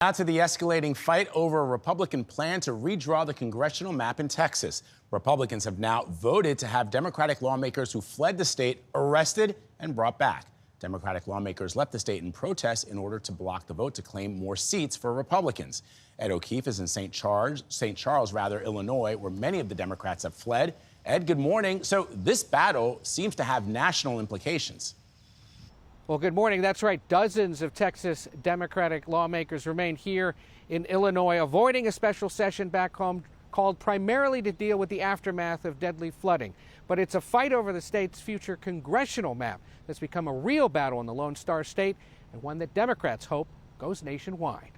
Now to the escalating fight over a Republican plan to redraw the congressional map in Texas. Republicans have now voted to have Democratic lawmakers who fled the state arrested and brought back. Democratic lawmakers left the state in protest in order to block the vote to claim more seats for Republicans. Ed O'Keefe is in St. Charles, Illinois, where many of the Democrats have fled. Ed, good morning. So this battle seems to have national implications. Well, good morning. That's right. Dozens of Texas Democratic lawmakers remain here in Illinois, avoiding a special session back home called primarily to deal with the aftermath of deadly flooding. But it's a fight over the state's future congressional map that's become a real battle in the Lone Star State, and one that Democrats hope goes nationwide.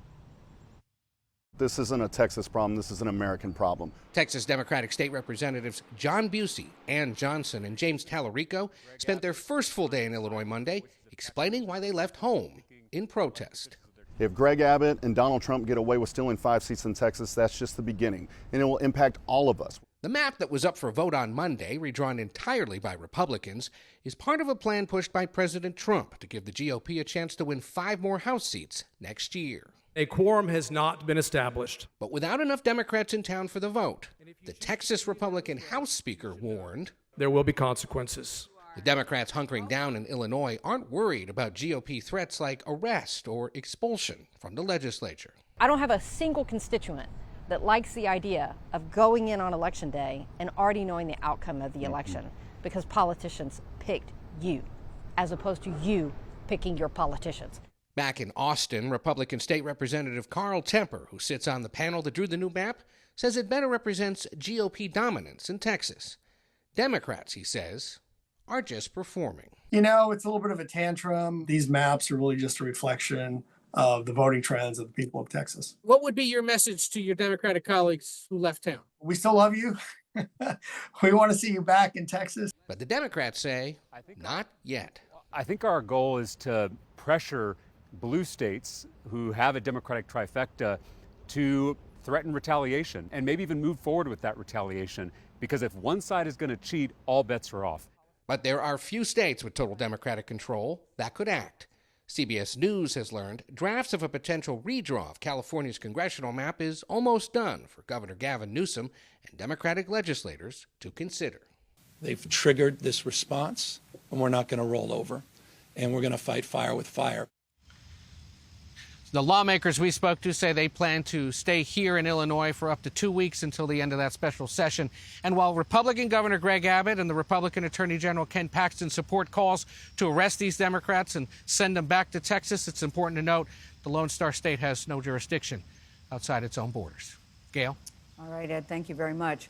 This isn't a Texas problem. This is an American problem. Texas Democratic State Representatives John Busey, Ann Johnson, and James Tallarico spent their first full day in Illinois Monday explaining why they left home in protest. If Greg Abbott and Donald Trump get away with stealing 5 seats in Texas, that's just the beginning, and it will impact all of us. The map that was up for vote on Monday, redrawn entirely by Republicans, is part of a plan pushed by President Trump to give the GOP a chance to win 5 more House seats next year. A quorum has not been established. But without enough Democrats in town for the vote, the Texas Republican House Speaker warned There will be consequences. the Democrats hunkering down in Illinois aren't worried about GOP threats like arrest or expulsion from the legislature. I don't have a single constituent that likes the idea of going in on Election Day and already knowing the outcome of the election because politicians picked you, as opposed to you picking your politicians. Back in Austin, Republican State Representative Carl Temper, who sits on the panel that drew the new map, says it better represents GOP dominance in Texas. Democrats, he says, are just performing. You know, it's a little bit of a tantrum. These maps are really just a reflection of the voting trends of the people of Texas. What would be your message to your Democratic colleagues who left town? We still love you. We want to see you back in Texas. But the Democrats say, not yet. I think our goal is to pressure blue states who have a Democratic trifecta to threaten retaliation and maybe even move forward with that retaliation, because if one side is going to cheat, all bets are off. But there are few states with total Democratic control that could act. CBS News has learned drafts of a potential redraw of California's congressional map is almost done for Governor Gavin Newsom and Democratic legislators to consider. They've triggered this response, and we're not going to roll over, and we're going to fight fire with fire. The lawmakers we spoke to say they plan to stay here in Illinois for up to 2 weeks until the end of that special session. And while Republican Governor Greg Abbott and the Republican Attorney General Ken Paxton support calls to arrest these Democrats and send them back to Texas, it's important to note the Lone Star State has no jurisdiction outside its own borders. Gayle? All right, Ed, thank you very much.